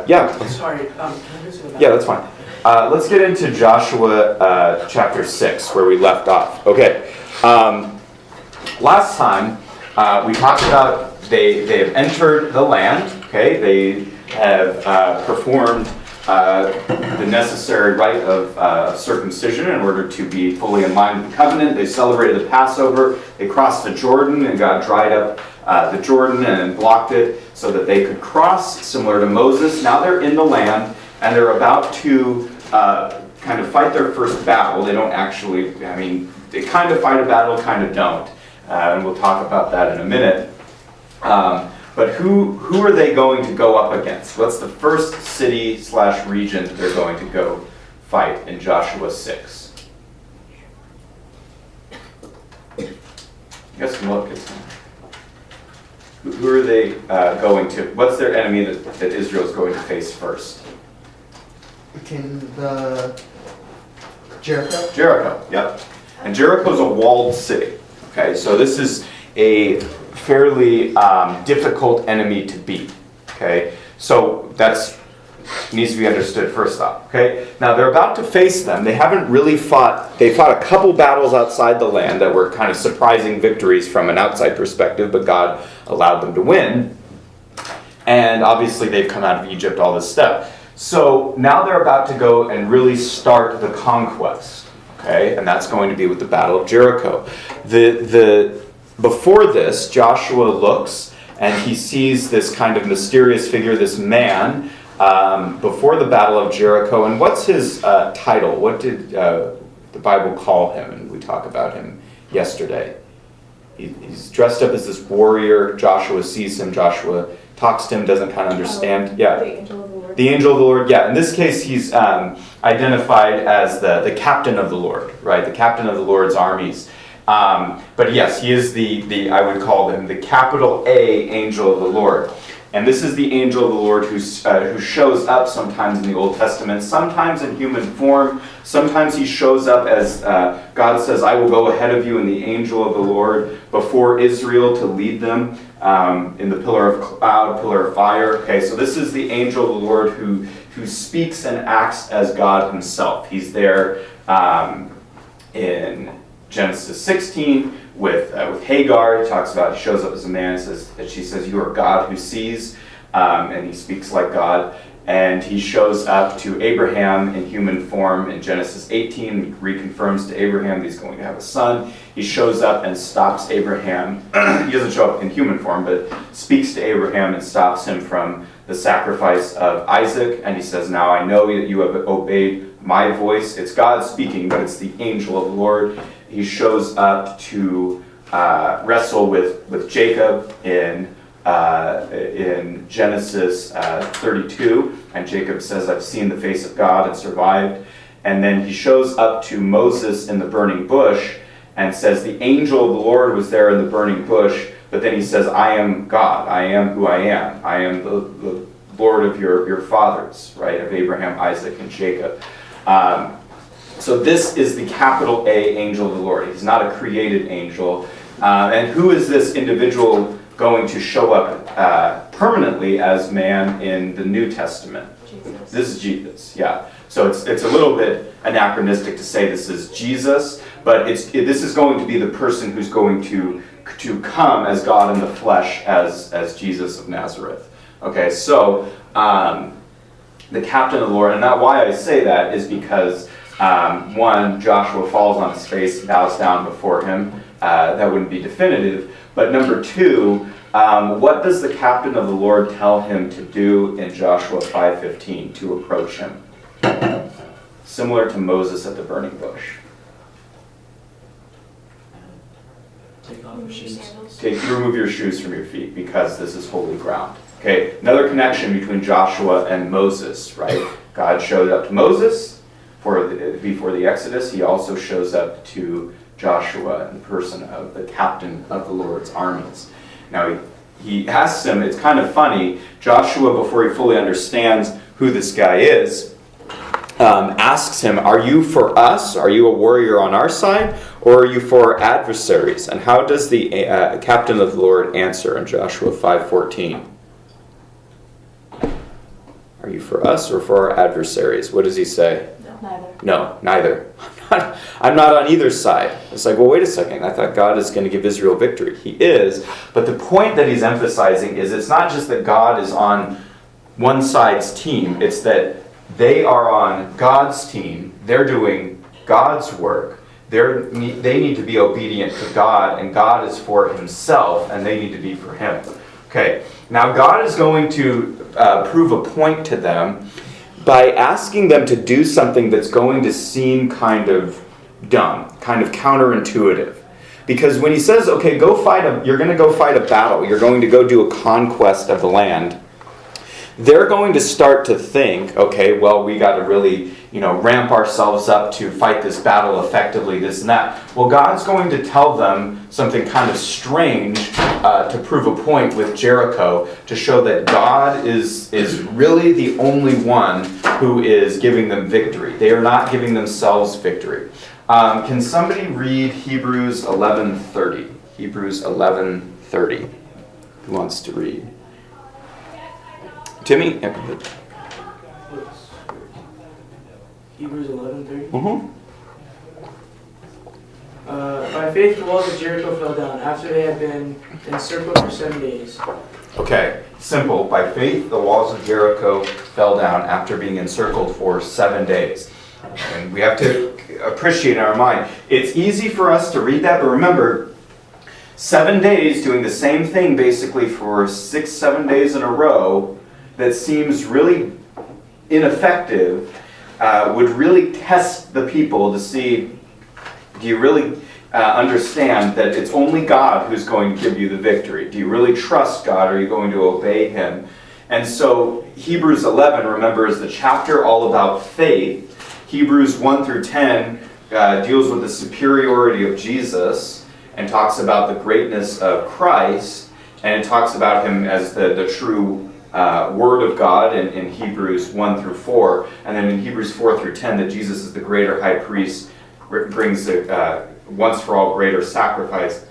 Yeah. Sorry, can I just go back? Yeah, that's fine. Let's get into Joshua chapter 6, where we left off. Okay. Last time, we talked about they have entered the land. Okay. They have performed the necessary rite of circumcision in order to be fully in line with the covenant. They celebrated the Passover. They crossed the Jordan, and God dried up the Jordan and blocked it so that they could cross, similar to Moses. Now they're in the land, and they're about to kind of fight their first battle. They don't actually, they kind of fight a battle, kind of don't. And we'll talk about that in a minute. But who are they going to go up against? What's the first city/region they're going to go fight in Joshua 6? You guys can look. Who are they going to? What's their enemy that Israel is going to face first? Jericho? Jericho, yep. And Jericho's a walled city. Okay, so this is a fairly difficult enemy to beat. Okay, so that's needs to be understood first off. Okay, now they're about to face them. They haven't really fought. They fought a couple battles outside the land that were kind of surprising victories from an outside perspective, but God allowed them to win. And obviously they've come out of Egypt, all this stuff. So now they're about to go and really start the conquest. Okay, and that's going to be with the Battle of Jericho. Before this, Joshua looks and he sees this kind of mysterious figure, this man, before the Battle of Jericho. And what's his title? What did the Bible call him? And we talked about him yesterday. He's dressed up as this warrior. Joshua sees him. Joshua talks to him, doesn't kind of understand. Yeah. The angel of the Lord. The angel of the Lord, yeah. In this case, he's identified as the captain of the Lord, right? The captain of the Lord's armies. But yes, he is the I would call him the capital A angel of the Lord. And this is the angel of the Lord who shows up sometimes in the Old Testament, sometimes in human form. Sometimes he shows up as God says, I will go ahead of you in the angel of the Lord before Israel to lead them in the pillar of cloud, pillar of fire. Okay, so this is the angel of the Lord who speaks and acts as God himself. He's there in Genesis 16 with Hagar. He shows up as a man, and she says, you are God who sees, and he speaks like God. And he shows up to Abraham in human form in Genesis 18, reconfirms to Abraham that he's going to have a son. He shows up and stops Abraham. He doesn't show up in human form, but speaks to Abraham and stops him from the sacrifice of Isaac. And he says, now I know that you have obeyed my voice. It's God speaking, but it's the angel of the Lord. He shows up to wrestle with Jacob in Genesis 32, and Jacob says, I've seen the face of God and survived. And then he shows up to Moses in the burning bush and says, the angel of the Lord was there in the burning bush, but then he says, I am God, I am who I am. I am the Lord of your fathers, right, of Abraham, Isaac, and Jacob. So this is the capital A angel of the Lord. He's not a created angel. And who is this individual going to show up permanently as man in the New Testament? Jesus. This is Jesus, yeah. So it's a little bit anachronistic to say this is Jesus, but this is going to be the person who's going to come as God in the flesh as Jesus of Nazareth. Okay, so the captain of the Lord, and now why I say that is because one, Joshua falls on his face, bows down before him. That wouldn't be definitive. But number two, what does the captain of the Lord tell him to do in Joshua 5:15 to approach him? Similar to Moses at the burning bush. Take off your shoes. Remove your shoes from your feet because this is holy ground. Okay, another connection between Joshua and Moses, right? God showed up to Moses before the Exodus. He also shows up to Joshua in the person of the captain of the Lord's armies. Now he asks him, it's kind of funny, Joshua, before he fully understands who this guy is, asks him, are you for us? Are you a warrior on our side? Or are you for our adversaries? And how does the captain of the Lord answer in Joshua 5:14? Are you for us or for our adversaries? What does he say? Neither. No, neither. I'm not on either side. It's like, well, wait a second. I thought God is going to give Israel victory. He is. But the point that he's emphasizing is it's not just that God is on one side's team. It's that they are on God's team. They're doing God's work. They need to be obedient to God, and God is for himself, and they need to be for him. Okay, now God is going to prove a point to them by asking them to do something that's going to seem kind of dumb, kind of counterintuitive. Because when he says, okay, you're going to go fight a battle, you're going to go do a conquest of the land, they're going to start to think, okay, well, we got to really, ramp ourselves up to fight this battle effectively, this and that. Well, God's going to tell them something kind of strange to prove a point with Jericho, to show that God is really the only one who is giving them victory. They are not giving themselves victory. Can somebody read Hebrews 11:30? Hebrews 11:30. Who wants to read? Timmy? Hebrews 11:30. Mm-hmm. By faith the walls of Jericho fell down after they had been encircled for 7 days. Okay, simple. By faith the walls of Jericho fell down after being encircled for 7 days. And we have to appreciate in our mind. It's easy for us to read that, but remember, 7 days doing the same thing basically for 6-7 days in a row that seems really ineffective would really test the people to see, do you really understand that it's only God who's going to give you the victory? Do you really trust God? Are you going to obey him? And so Hebrews 11, remember, is the chapter all about faith. Hebrews 1 through 10 deals with the superiority of Jesus and talks about the greatness of Christ, and it talks about him as the true Word of God in Hebrews 1 through 4, and then in Hebrews 4 through 10 that Jesus is the greater high priest, brings a once for all greater sacrifice.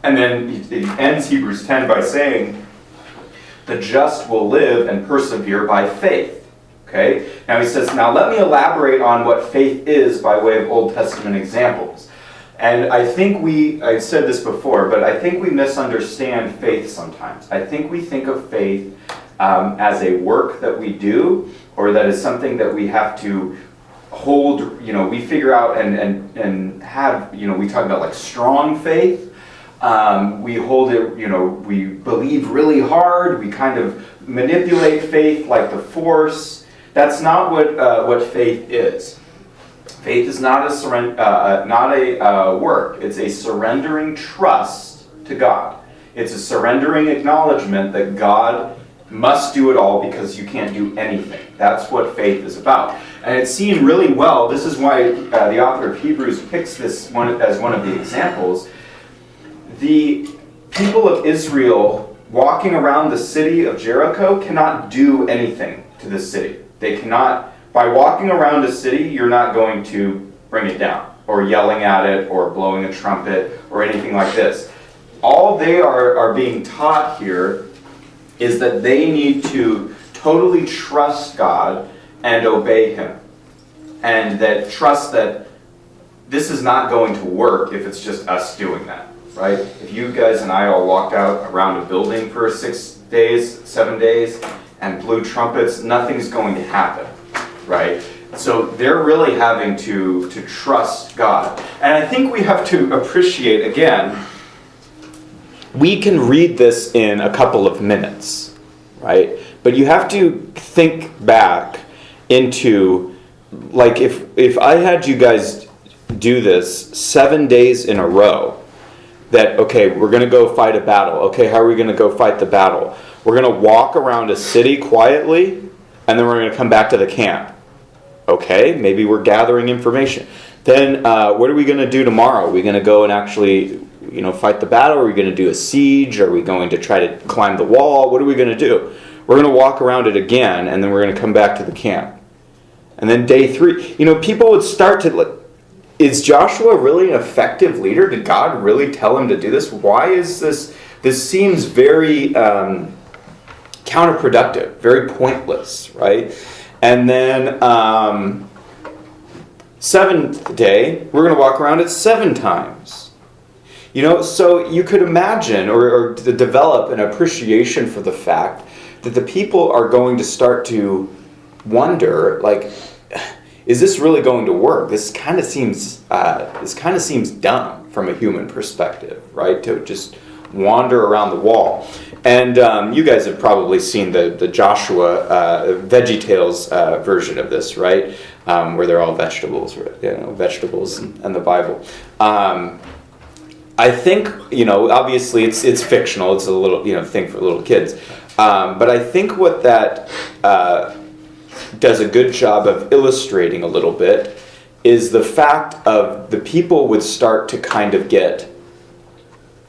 And then he ends Hebrews 10 by saying, the just will live and persevere by faith. Okay? Now he says, now let me elaborate on what faith is by way of Old Testament examples. And I think I said this before, but I think we misunderstand faith sometimes. I think we think of faith as a work that we do, or that is something that we have to hold, we figure out and have, we talk about like strong faith. We hold it, we believe really hard, we kind of manipulate faith like the Force. That's not what faith is. Faith is not a work. It's a surrendering trust to God. It's a surrendering acknowledgement that God must do it all because you can't do anything. That's what faith is about. And it's seen really well. This is why the author of Hebrews picks this as one of the examples. The people of Israel walking around the city of Jericho cannot do anything to the city. They cannot, by walking around a city, you're not going to bring it down, or yelling at it, or blowing a trumpet, or anything like this. All they are being taught here is that they need to totally trust God and obey him. And that trust that this is not going to work if it's just us doing that, right? If you guys and I all walked out around a building for 6 days, 7 days, and blew trumpets, nothing's going to happen, right? So they're really having to trust God. And I think we have to appreciate, again, we can read this in a couple of minutes, right? But you have to think back into, like, if I had you guys do this 7 days in a row, that, okay, we're going to go fight a battle. Okay, how are we going to go fight the battle? We're going to walk around a city quietly, and then we're going to come back to the camp. Okay, maybe we're gathering information. Then what are we going to do tomorrow? Are we going to go and actually, fight the battle? Are we going to do a siege? Are we going to try to climb the wall? What are we going to do? We're going to walk around it again, and then we're going to come back to the camp. And then day 3, people would start to, is Joshua really an effective leader? Did God really tell him to do this? Why is this seems very counterproductive, very pointless, right? And then seventh day, we're going to walk around it 7 times. So you could imagine or to develop an appreciation for the fact that the people are going to start to wonder, is this really going to work? This kind of seems dumb from a human perspective, right? To just wander around the wall. And you guys have probably seen the Joshua VeggieTales version of this, right? Where they're all vegetables, vegetables and the Bible. I think, obviously it's fictional. It's a little, thing for little kids. But I think what that does a good job of illustrating a little bit is the fact of the people would start to kind of get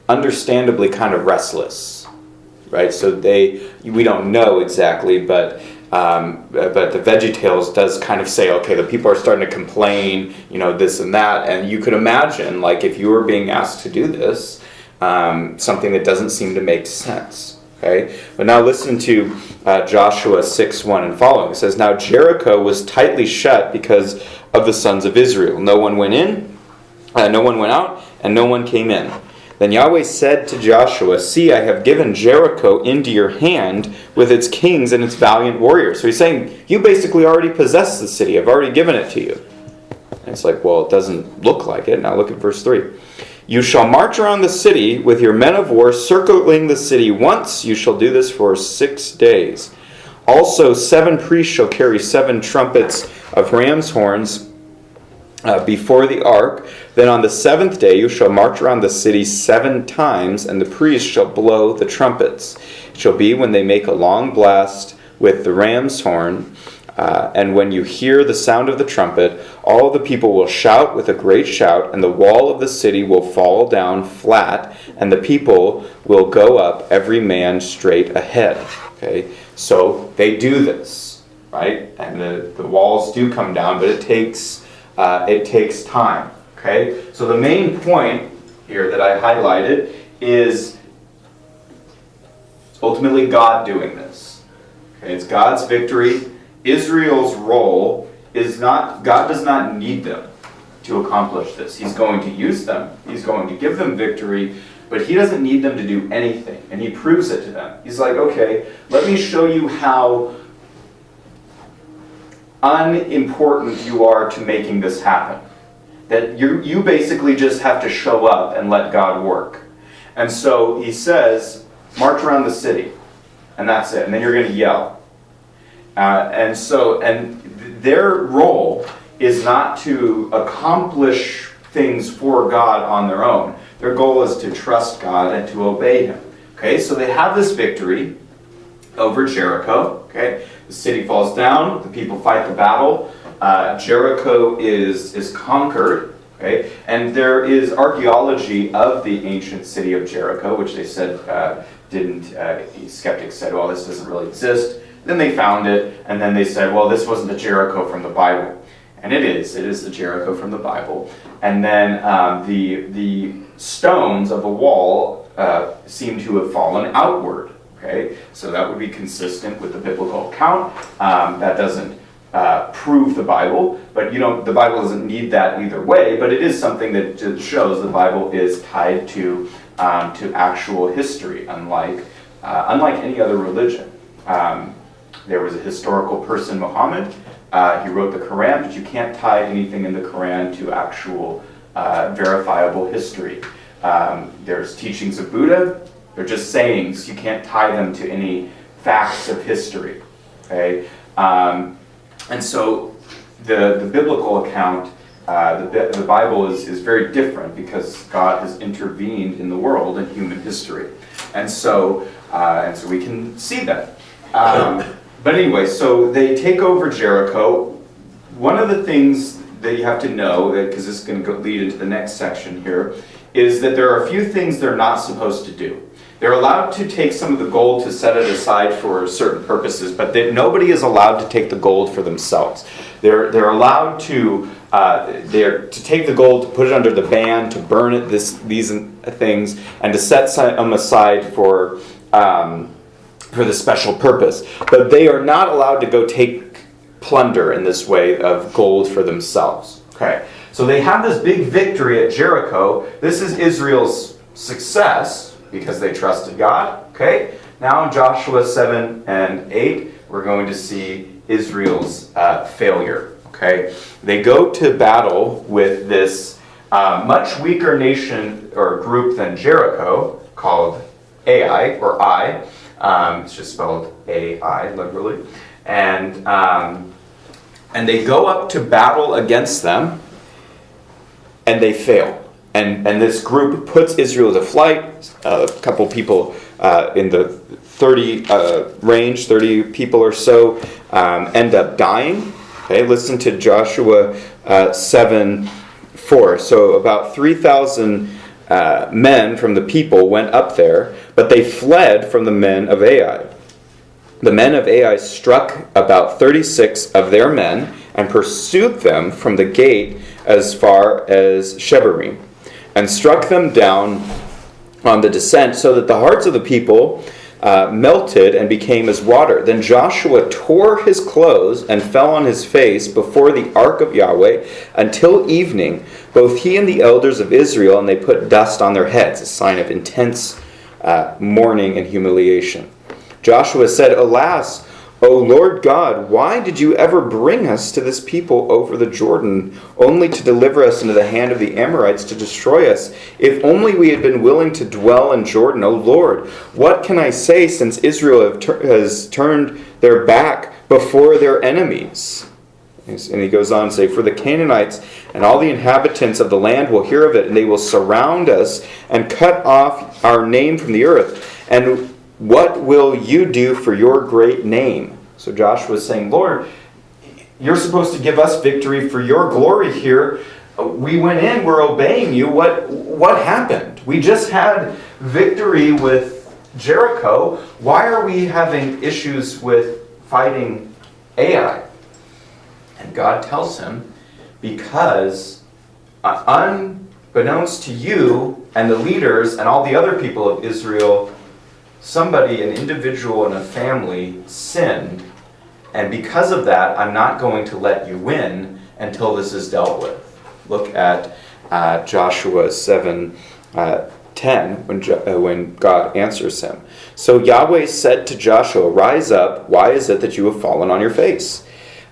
understandably kind of restless, right? So we don't know exactly, but the VeggieTales does kind of say, okay, the people are starting to complain, this and that, and you could imagine, if you were being asked to do this, something that doesn't seem to make sense. Okay? But now listen to Joshua 6:1 and following. It says, "Now Jericho was tightly shut because of the sons of Israel. No one went in, no one went out, and no one came in. Then Yahweh said to Joshua, 'See, I have given Jericho into your hand with its kings and its valiant warriors.'" So he's saying, you basically already possess the city. I've already given it to you. And it's well, it doesn't look like it. Now look at verse 3. "You shall march around the city with your men of war, circling the city once. You shall do this for 6 days. Also 7 priests shall carry 7 trumpets of ram's horns before the ark. Then on the 7th day you shall march around the city 7 times, and the priests shall blow the trumpets. It shall be when they make a long blast with the ram's horn, and when you hear the sound of the trumpet, all the people will shout with a great shout, and the wall of the city will fall down flat, and the people will go up, every man straight ahead." Okay, so they do this, right? And the walls do come down, but it takes time. Okay, so the main point here that I highlighted is ultimately God doing this. Okay, it's God's victory. Israel's role is not, God does not need them to accomplish this. He's going to use them. He's going to give them victory, but he doesn't need them to do anything. And he proves it to them. He's like, okay, let me show you how unimportant you are to making this happen. That you basically just have to show up and let God work. And so he says, march around the city. And that's it. And then you're going to yell. And their role is not to accomplish things for God on their own. Their goal is to trust God and to obey him. Okay, so they have this victory over Jericho. Okay, the city falls down, the people fight the battle, Jericho is conquered. Okay, and there is archaeology of the ancient city of Jericho, which they said skeptics said, well, this doesn't really exist. Then they found it, and then they said, well, this wasn't the Jericho from the Bible. And it is the Jericho from the Bible. And then the stones of the wall seem to have fallen outward. Okay, so that would be consistent with the biblical account. That doesn't prove the Bible, but the Bible doesn't need that either way. But it is something that shows the Bible is tied to actual history, unlike any other religion. There was a historical person, Muhammad. He wrote the Quran, but you can't tie anything in the Quran to actual verifiable history. There's teachings of Buddha. They're just sayings. You can't tie them to any facts of history. Okay, and so the biblical account, the Bible is very different because God has intervened in the world and human history, and so we can see that. But anyway, so they take over Jericho. One of the things that you have to know, because this is going to lead into the next section here, is that there are a few things they're not supposed to do. They're allowed to take some of the gold to set it aside for certain purposes, but nobody is allowed to take the gold for themselves. They're allowed to take the gold, to put it under the ban, to burn it, these things, and to set them aside for for the special purpose. But they are not allowed to go take plunder in this way of gold for themselves. Okay, so they have this big victory at Jericho. This is Israel's success because they trusted God. Okay, now in Joshua 7 and 8, we're going to see Israel's failure. Okay, they go to battle with this much weaker nation or group than Jericho called Ai or I. It's just spelled A-I, literally. And they go up to battle against them, and they fail. And this group puts Israel to flight. A couple people in the 30 range, 30 people or so, end up dying. Okay, listen to Joshua 7:4. So about 3,000 men from the people went up there, but they fled from the men of Ai. The men of Ai struck about 36 of their men and pursued them from the gate as far as Shebarim, and struck them down on the descent, so that the hearts of the people melted and became as water. Then Joshua tore his clothes and fell on his face before the ark of Yahweh until evening, both he and the elders of Israel, and they put dust on their heads, a sign of intense mourning and humiliation. Joshua said, "Alas, O Lord God, why did you ever bring us to this people over the Jordan, only to deliver us into the hand of the Amorites to destroy us? If only we had been willing to dwell in Jordan, O Lord. What can I say, since Israel has turned their back before their enemies?" And he goes on to say, "For the Canaanites and all the inhabitants of the land will hear of it, and they will surround us and cut off our name from the earth. And what will you do for your great name?" So Joshua is saying, "Lord, you're supposed to give us victory for your glory here. We went in, we're obeying you. What happened? We just had victory with Jericho. Why are we having issues with fighting Ai?" And God tells him, because unbeknownst to you and the leaders and all the other people of Israel, somebody, an individual and a family, sinned, and because of that, I'm not going to let you win until this is dealt with. Look at Joshua 7:10, when God answers him. "So Yahweh said to Joshua, 'Rise up, why is it that you have fallen on your face?'"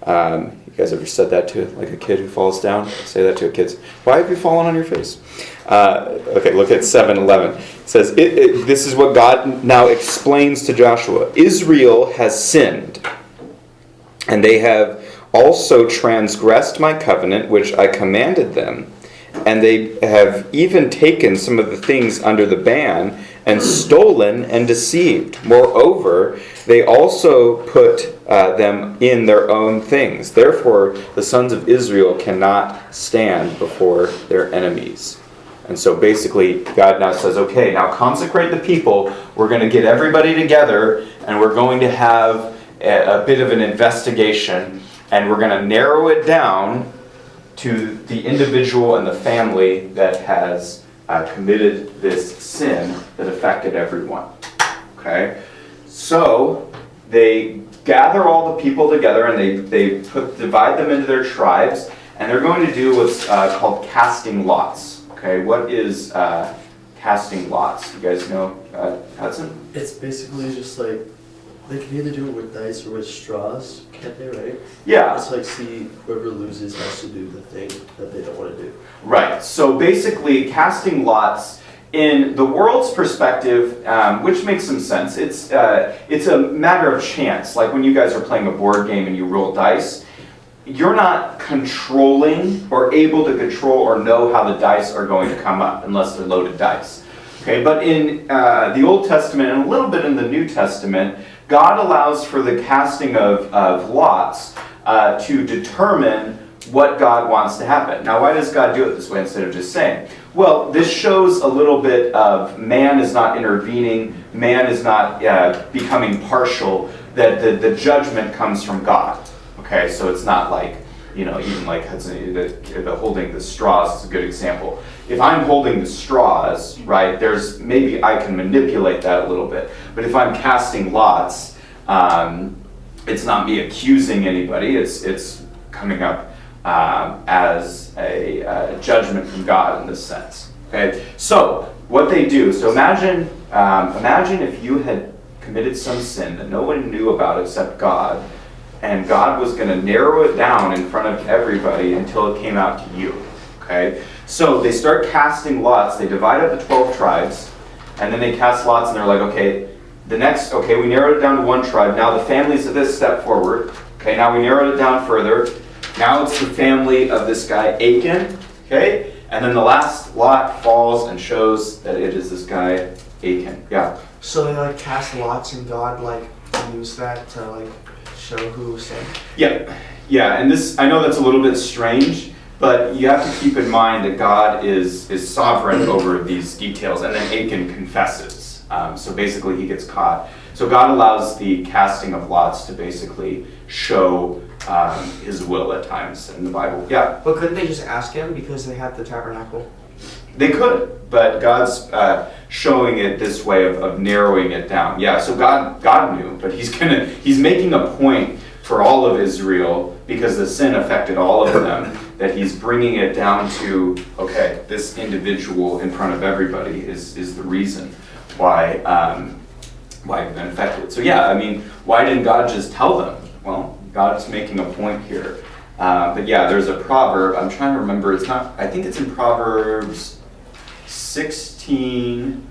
You guys ever said that to like a kid who falls down? Say that to a kid. "Why have you fallen on your face?" Okay, look at 7:11. It says, this is what God now explains to Joshua. "Israel has sinned, and they have also transgressed my covenant, which I commanded them. And they have even taken some of the things under the ban, and stolen and deceived. Moreover, they also put them in their own things. Therefore, the sons of Israel cannot stand before their enemies." And so basically, God now says, okay, now consecrate the people. We're going to get everybody together, and we're going to have a bit of an investigation, and we're going to narrow it down to the individual and the family that has committed this sin that affected everyone. Okay? So they gather all the people together, and they divide them into their tribes, and they're going to do what's called casting lots. Okay, what is casting lots? You guys know, Hudson? It's basically just like, they can either do it with dice or with straws, can't they, right? Yeah. It's like, see, whoever loses has to do the thing that they don't want to do. Right, so basically casting lots, in the world's perspective, which makes some sense, it's a matter of chance. Like when you guys are playing a board game and you roll dice, you're not controlling or able to control or know how the dice are going to come up unless they're loaded dice. Okay, but in the Old Testament and a little bit in the New Testament, God allows for the casting of lots to determine what God wants to happen. Now, why does God do it this way instead of just saying? Well, this shows a little bit of man is not intervening, man is not becoming partial, that the judgment comes from God. Okay, so it's not like, even like Hudson, the holding the straws is a good example. If I'm holding the straws, right, maybe I can manipulate that a little bit. But if I'm casting lots, it's not me accusing anybody. It's coming up as a judgment from God in this sense. Okay. So what they do. So imagine if you had committed some sin that no one knew about except God, and God was going to narrow it down in front of everybody until it came out to you. Okay. So they start casting lots. They divide up the 12 tribes, and then they cast lots, and they're like, okay, we narrowed it down to one tribe. Now the families of this step forward. Okay, now we narrowed it down further. Now it's the family of this guy, Achan. Okay, and then the last lot falls and shows that it is this guy, Achan. Yeah. So they like cast lots and God like used that to like show who sinned? Yeah, and this, I know that's a little bit strange, but you have to keep in mind that God is sovereign over these details, and then Achan confesses. So basically he gets caught. So God allows the casting of lots to basically show his will at times in the Bible. Yeah. But couldn't they just ask him because they had the tabernacle? They could, but God's showing it this way of narrowing it down. Yeah, so God knew, but he's making a point for all of Israel, because the sin affected all of them, that he's bringing it down to, okay, this individual in front of everybody is the reason why you've been affected. So yeah, I mean, why didn't God just tell them? Well, God's making a point here. But yeah, there's a proverb, I'm trying to remember, I think it's in Proverbs 16,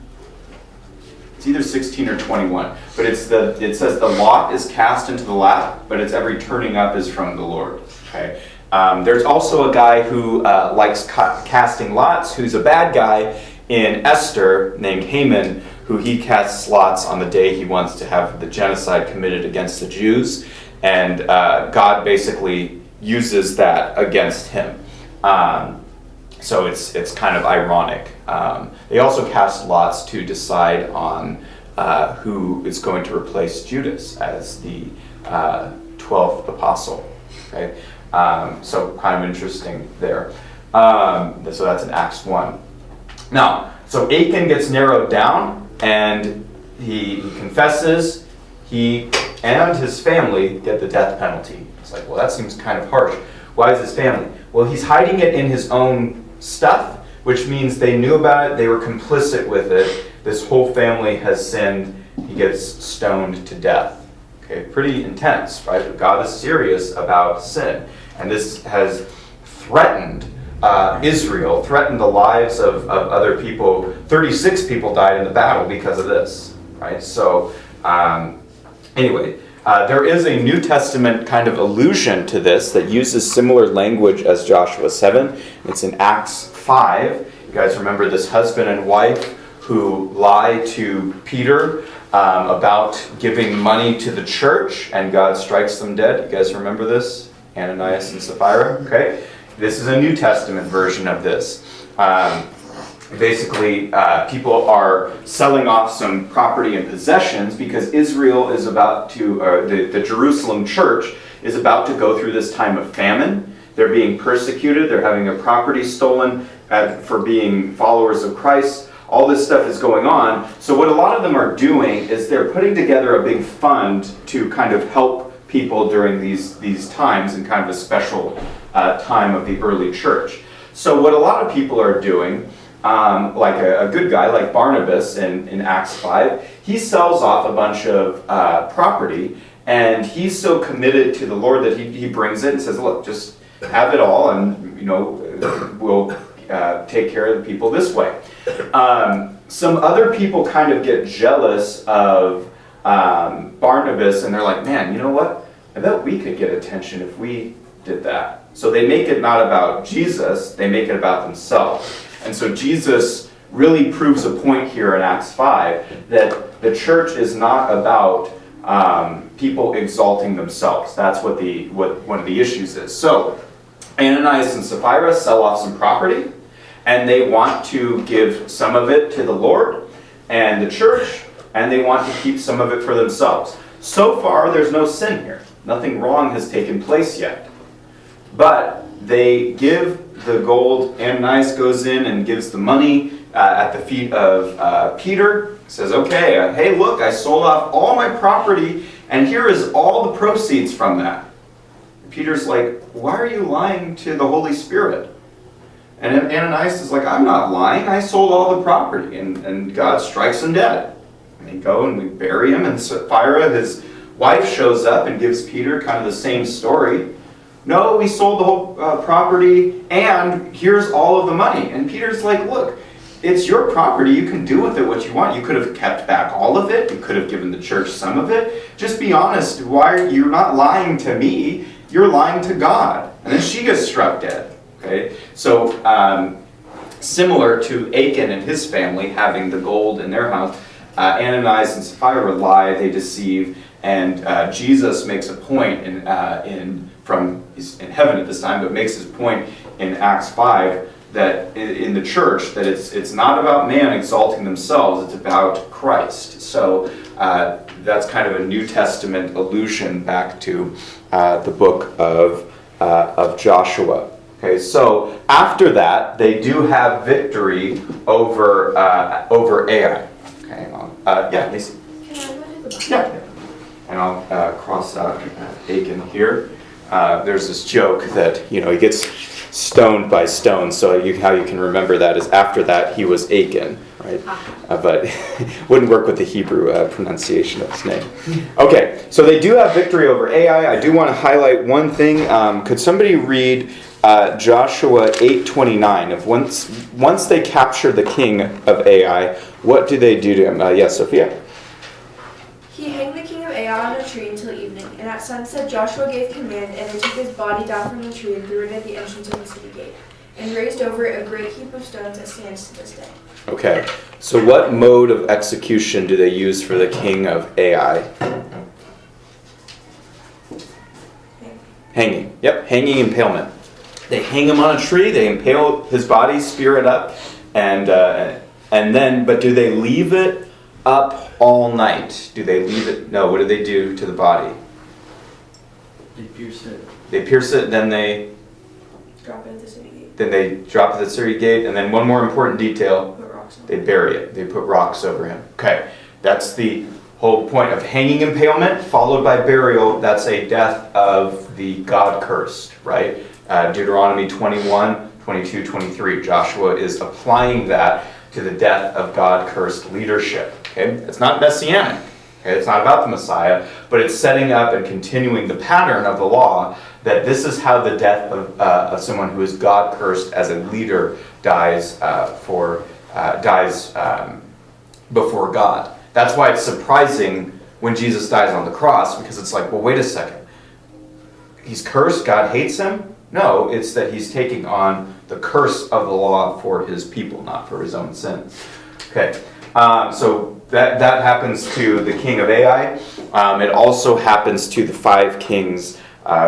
it's either 16 or 21, but it says the lot is cast into the lap, but its every turning up is from the Lord. Okay. There's also a guy who likes casting lots, who's a bad guy in Esther named Haman, who he casts lots on the day he wants to have the genocide committed against the Jews, and God basically uses that against him. So it's kind of ironic. They also cast lots to decide on who is going to replace Judas as the 12th apostle. Okay, so kind of interesting there. So that's in Acts 1. Now, so Achan gets narrowed down, and he confesses. He and his family get the death penalty. It's like, well, that seems kind of harsh. Why is his family? Well, he's hiding it in his own stuff, which means they knew about it, they were complicit with it. This whole family has sinned. He gets stoned to death. Okay, pretty intense, right? But God is serious about sin. And this has threatened Israel, threatened the lives of other people. 36 people died in the battle because of this, right? So, anyway, there is a New Testament kind of allusion to this that uses similar language as Joshua 7. It's in Acts 5. You guys remember this husband and wife who lie to Peter about giving money to the church, and God strikes them dead. You guys remember this? Ananias and Sapphira? Okay. This is a New Testament version of this. Basically, people are selling off some property and possessions because Israel is about to, the Jerusalem church is about to go through this time of famine. They're being persecuted. They're having their property stolen for being followers of Christ. All this stuff is going on. So what a lot of them are doing is they're putting together a big fund to kind of help people during these times, in kind of a special time of the early church. So what a lot of people are doing, like a good guy like Barnabas in Acts 5, he sells off a bunch of property, and he's so committed to the Lord that he brings it and says, look, just have it all, and we'll take care of the people this way. Some other people kind of get jealous of Barnabas, and they're like, man, you know what? I bet we could get attention if we did that. So they make it not about Jesus, they make it about themselves. And so Jesus really proves a point here in Acts 5 that the church is not about people exalting themselves. That's what one of the issues is. So Ananias and Sapphira sell off some property, and they want to give some of it to the Lord and the church, and they want to keep some of it for themselves. So far, there's no sin here. Nothing wrong has taken place yet. But they give the gold. Ananias goes in and gives the money at the feet of Peter, says, okay, hey, look, I sold off all my property, and here is all the proceeds from that. And Peter's like, why are you lying to the Holy Spirit? And Ananias is like, I'm not lying, I sold all the property. And God strikes him dead. And they go and we bury him, and Sapphira, his wife, shows up and gives Peter kind of the same story. No, we sold the whole property, and here's all of the money. And Peter's like, look, it's your property. You can do with it what you want. You could have kept back all of it. You could have given the church some of it. Just be honest. You're not lying to me. You're lying to God. And then she gets struck dead. Okay, so similar to Achan and his family having the gold in their house, Ananias and Sapphira lie. They deceive, and Jesus makes a point he's in heaven at this time, but makes his point in Acts 5. That in the church, that it's not about man exalting themselves, it's about Christ. So that's kind of a New Testament allusion back to the book of Joshua. Okay, so after that, they do have victory over Ai. Okay, yeah, Lacey. Can I go to the bottom? Yeah, and I'll cross out Achan here. There's this joke that he gets stoned by stones. So how you can remember that is after that he was Achan, right? But wouldn't work with the Hebrew pronunciation of his name. Okay, so they do have victory over Ai. I do want to highlight one thing. Could somebody read Joshua 8:29? If once they capture the king of Ai, what do they do to him? Yes, Sophia. He hanged the king of Ai on a tree until evening, and at sunset Joshua gave command, and they took his body down from the tree and threw it at the entrance of the city gate, and raised over it a great heap of stones that stands to this day. Okay, so what mode of execution do they use for the king of Ai? Hanging. Yep, hanging impalement. They hang him on a tree, they impale his body, spear it up, and then, but do they leave it up all night? Do they leave it? No, what do they do to the body? They pierce it. They pierce it, then they Drop it at the city gate. Then they drop it at the city gate, and then one more important detail, Put rocks on it. they bury it. They put rocks over him. Okay, that's the whole point of hanging impalement, followed by burial. That's a death of the God cursed, right? Deuteronomy 21, 22, 23. Joshua is applying that to the death of God cursed leadership. Okay, it's not messianic. Okay, it's not about the Messiah, but it's setting up and continuing the pattern of the law that this is how the death of someone who is God cursed as a leader dies before God. That's why it's surprising when Jesus dies on the cross, because it's like, well, wait a second. He's cursed, God hates him? No, it's that he's taking on the curse of the law for his people, not for his own sins. Okay, so that happens to the king of Ai. It also happens to the 5 kings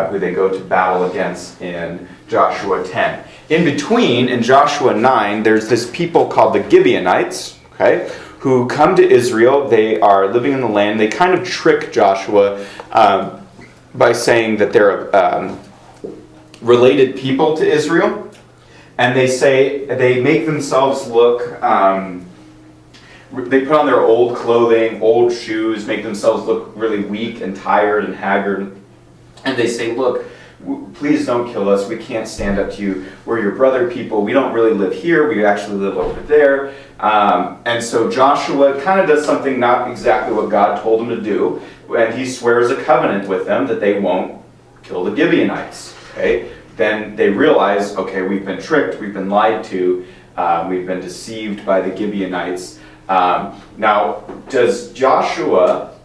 who they go to battle against in Joshua 10. In between, in Joshua 9, there's this people called the Gibeonites, okay, who come to Israel. They are living in the land. They kind of trick Joshua by saying that they're related people to Israel. And they make themselves look, they put on their old clothing, old shoes, make themselves look really weak and tired and haggard. And they say, look, please don't kill us. We can't stand up to you. We're your brother people. We don't really live here. We actually live over there. And so Joshua kind of does something not exactly what God told him to do. And he swears a covenant with them that they won't kill the Gibeonites. Okay? Then they realize, okay, we've been tricked. We've been lied to. We've been deceived by the Gibeonites. Now, does God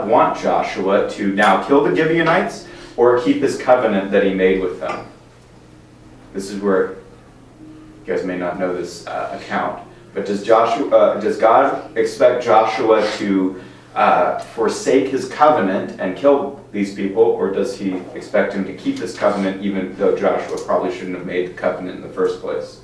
want Joshua to now kill the Gibeonites or keep his covenant that he made with them? This is where you guys may not know this account, but does God expect Joshua to forsake his covenant and kill these people, or does he expect him to keep his covenant even though Joshua probably shouldn't have made the covenant in the first place?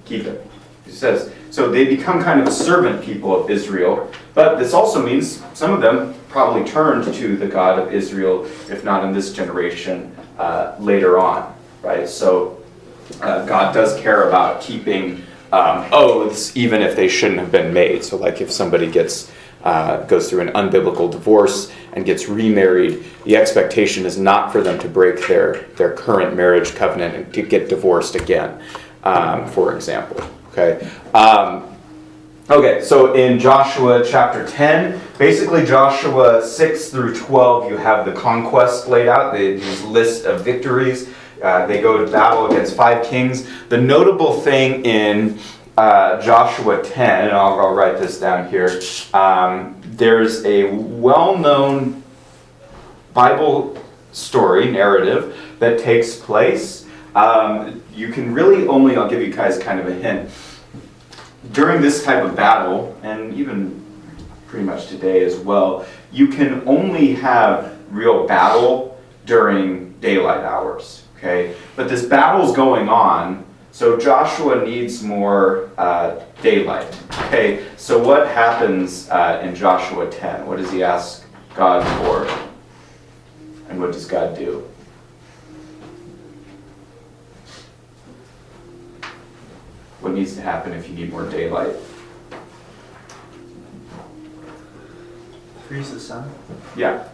Keep it. He says, so they become kind of a servant people of Israel, but this also means some of them probably turned to the God of Israel, if not in this generation, later on, right? So God does care about keeping oaths, even if they shouldn't have been made. So like if somebody goes through an unbiblical divorce and gets remarried, the expectation is not for them to break their current marriage covenant and to get divorced again, for example. Okay. Okay, so in Joshua chapter 10, basically Joshua 6 through 12, you have the conquest laid out, these list of victories. They go to battle against 5 kings. The notable thing in Joshua 10, and I'll write this down here, there's a well-known Bible story, narrative, that takes place. You can really only, I'll give you guys kind of a hint, during this type of battle, and even pretty much today as well, you can only have real battle during daylight hours, okay? But this battle's going on, so Joshua needs more daylight, okay? So what happens in Joshua 10? What does he ask God for? And what does God do? What needs to happen if you need more daylight? Freeze the sun. Yeah.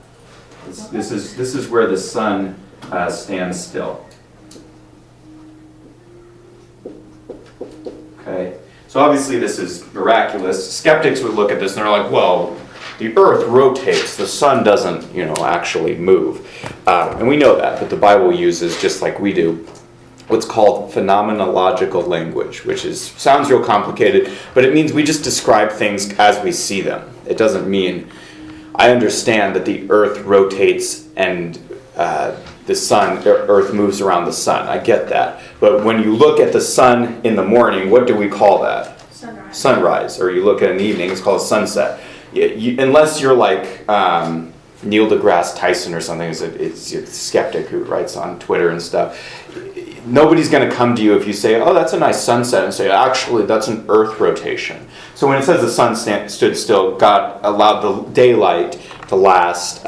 This is where the sun stands still. Okay. So obviously this is miraculous. Skeptics would look at this and they're like, well, the earth rotates, the sun doesn't, actually move. And we know that the Bible uses, just like we do, what's called phenomenological language, which sounds real complicated, but it means we just describe things as we see them. It doesn't mean, I understand that the earth rotates and earth moves around the sun. I get that. But when you look at the sun in the morning, what do we call that? Sunrise. Sunrise. Or you look at an evening, it's called sunset. Unless you're like Neil deGrasse Tyson or something, it's a skeptic who writes on Twitter and stuff. Nobody's going to come to you if you say, oh, that's a nice sunset, and say, actually, that's an earth rotation. So when it says the sun stood still, God allowed the daylight to last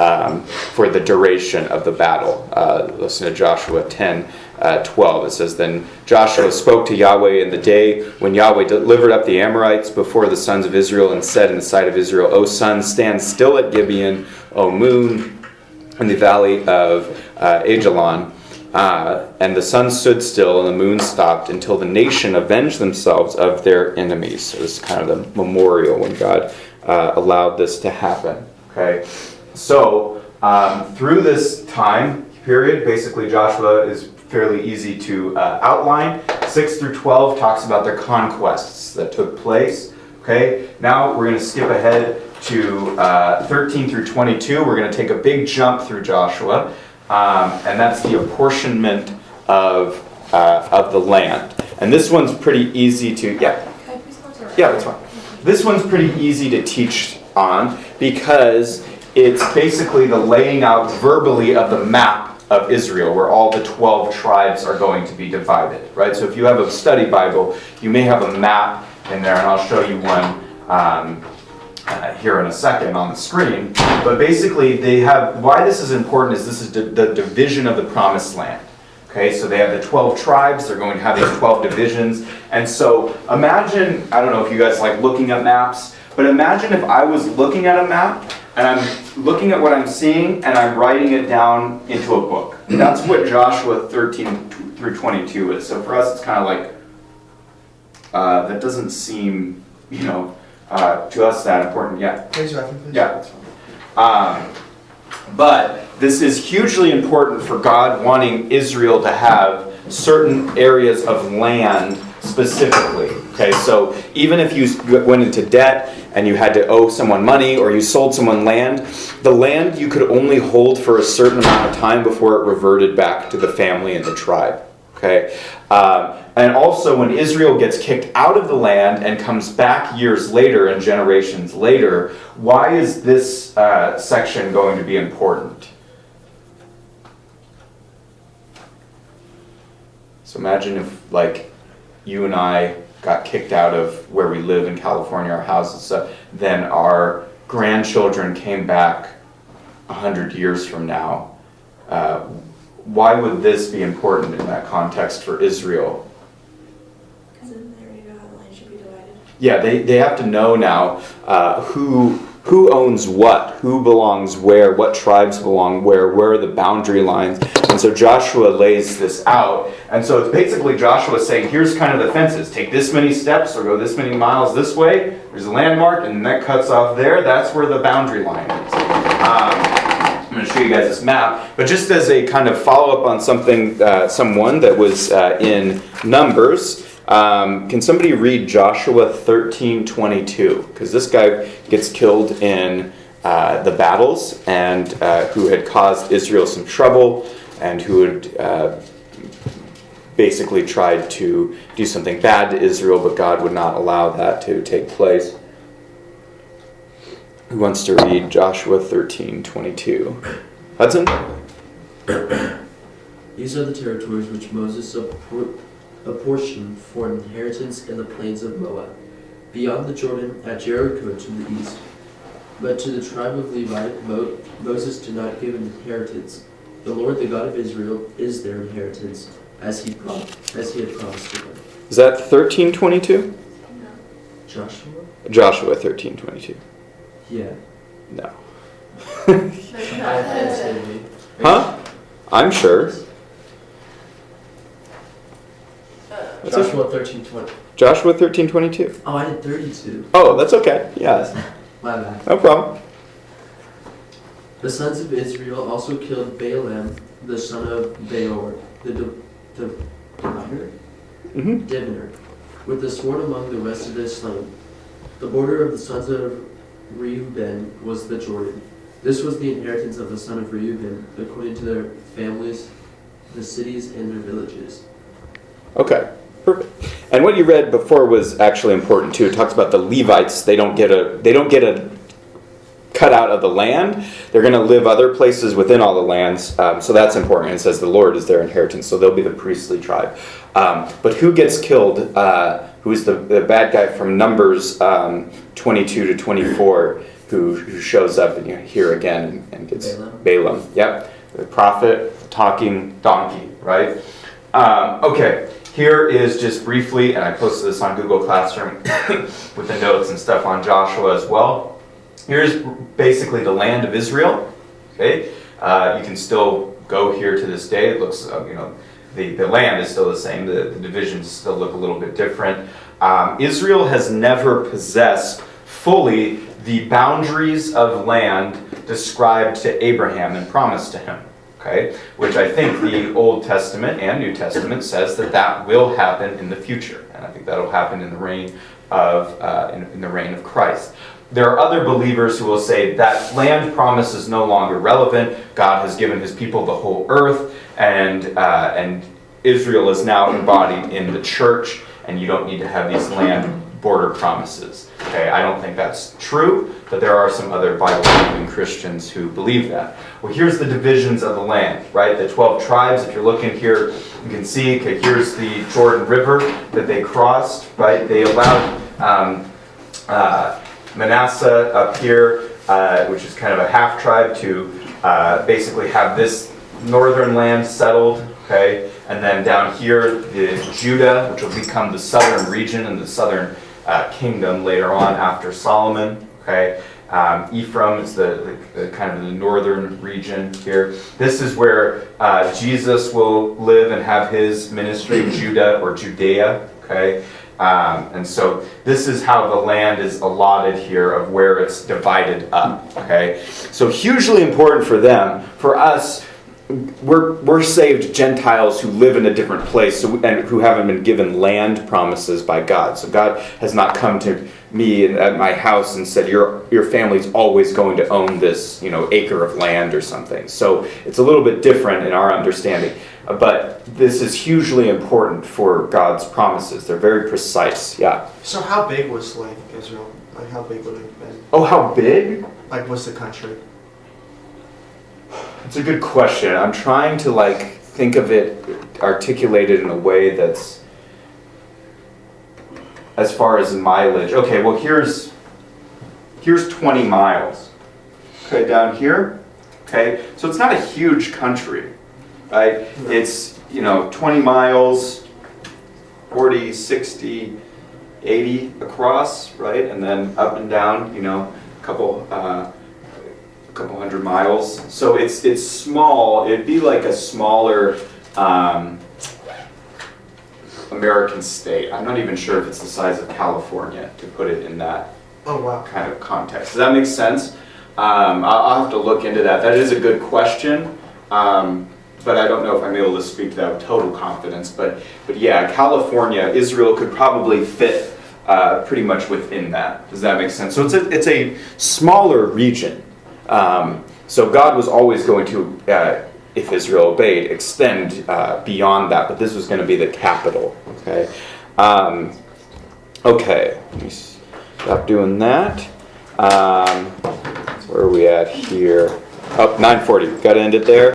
for the duration of the battle. Listen to Joshua 10:12. It says, then Joshua spoke to Yahweh in the day when Yahweh delivered up the Amorites before the sons of Israel and said in the sight of Israel, O sun, stand still at Gibeon, O moon, in the valley of Ajalon. And the sun stood still and the moon stopped until the nation avenged themselves of their enemies. So this is kind of the memorial when God allowed this to happen. Okay, so through this time period, basically Joshua is fairly easy to outline. 6 through 12 talks about their conquests that took place. Okay, now we're going to skip ahead to 13 through 22. We're going to take a big jump through Joshua. And that's the apportionment of the land. And this one's pretty easy to, yeah, that's fine. This one's pretty easy to teach on because it's basically the laying out verbally of the map of Israel, where all the 12 tribes are going to be divided, right? So if you have a study Bible, you may have a map in there, and I'll show you one here in a second on the screen. But basically, they have, why this is important is this is the division of the promised land. Okay, so they have the 12 tribes, they're going to have these 12 divisions. And so imagine, I don't know if you guys like looking at maps, but imagine if I was looking at a map and I'm looking at what I'm seeing and I'm writing it down into a book. That's what Joshua 13 through 22 is. So for us, it's kind of like, that doesn't seem, to us that important. Yeah. Please, please. Yeah, that's fine. But this is hugely important for God wanting Israel to have certain areas of land specifically. Okay, so even if you went into debt and you had to owe someone money or you sold someone land, the land you could only hold for a certain amount of time before it reverted back to the family and the tribe. Okay, and also when Israel gets kicked out of the land and comes back years later and generations later, why is this section going to be important? So imagine if, like, you and I got kicked out of where we live in California, our houses, then our grandchildren came back 100 years from now. Why would this be important in that context for Israel? Because then they already know how the Yeah, they have to know now who owns what, who belongs where, what tribes belong where are the boundary lines. And so Joshua lays this out. And so it's basically Joshua saying, here's kind of the fences. Take this many steps or go this many miles this way. There's a landmark and that cuts off there. That's where the boundary line is. I'm going to show you guys this map. But just as a kind of follow-up on someone that was in Numbers, can somebody read Joshua 13:22? Because this guy gets killed in the battles and who had caused Israel some trouble and who had basically tried to do something bad to Israel, but God would not allow that to take place. Who wants to read Joshua 13:22? Hudson? These are the territories which Moses apportioned for an inheritance in the plains of Moab, beyond the Jordan at Jericho to the east. But to the tribe of Levi, Moses did not give an inheritance. The Lord, the God of Israel, is their inheritance, as he had promised to them. Is that 13:22? Joshua? Joshua 13:22. Yeah. No. NCV. Huh? I'm sure. Joshua 13:20. Joshua 13:22. Oh, I did 32. Oh, that's okay. Yes. My bad. No problem. The sons of Israel also killed Balaam, the son of Beor, the diviner, Mm-hmm. diviner, with the sword among the rest of the slain. The border of the sons of Reuben was the Jordan. This was the inheritance of the son of Reuben, according to their families, the cities and their villages. Okay. Perfect. And what you read before was actually important too. It talks about the Levites. They don't get a cut out of the land. They're going to live other places within all the lands. So that's important. It says the Lord is their inheritance. So they'll be the priestly tribe. But who gets killed? Who is the bad guy from Numbers 22 to 24 who shows up and here again and gets Balaam. Yep. The prophet, the talking donkey, right? Okay. Here is just briefly, and I posted this on Google Classroom with the notes and stuff on Joshua as well. Here's basically the land of Israel. Okay, you can still go here to this day. It looks, the land is still the same. The divisions still look a little bit different. Israel has never possessed fully the boundaries of land described to Abraham and promised to him. Okay, which I think the Old Testament and New Testament says that will happen in the future, and I think that'll happen in the reign of in the reign of Christ. There are other believers who will say that land promise is no longer relevant. God has given His people the whole earth, and Israel is now embodied in the church, and you don't need to have these land border promises. Okay, I don't think that's true, but there are some other Bible-believing Christians who believe that. Well, here's the divisions of the land, right? The 12 tribes, if you're looking here, you can see, okay, here's the Jordan River that they crossed, right? They allowed Manasseh up here, which is kind of a half-tribe, to basically have this northern land settled, okay? And then down here, the Judah, which will become the southern region and the southern kingdom later on after Solomon. Okay, Ephraim is the kind of the northern region here. This is where Jesus will live and have his ministry, Judah or Judea. Okay, and so this is how the land is allotted here of where it's divided up. Okay, so hugely important for them. For us, we're saved Gentiles who live in a different place and who haven't been given land promises by God. So God has not come to me at my house and said, your family's always going to own this, acre of land or something. So it's a little bit different in our understanding. But this is hugely important for God's promises. They're very precise. Yeah. So how big was Israel? Like how big would it have been? Oh, how big? Like what's the country? It's a good question. I'm trying to think of it articulated in a way that's as far as mileage. Okay, well here's 20 miles. Okay, down here. Okay, so it's not a huge country, right? It's 20 miles, 40, 60, 80 across, right? And then up and down, you know, a couple hundred miles. So it's small. It'd be like a smaller American state. I'm not even sure if it's the size of California, to put it in that Oh, wow. kind of context. Does that make sense? I'll have to look into that. That is a good question, but I don't know if I'm able to speak to that with total confidence. But yeah, California, Israel could probably fit pretty much within that. Does that make sense? So it's a smaller region. So God was always going to, if Israel obeyed, extend beyond that. But this was going to be the capital. Okay. Okay. Let me stop doing that. Where are we at here? Oh, 9:40. Got to end it there.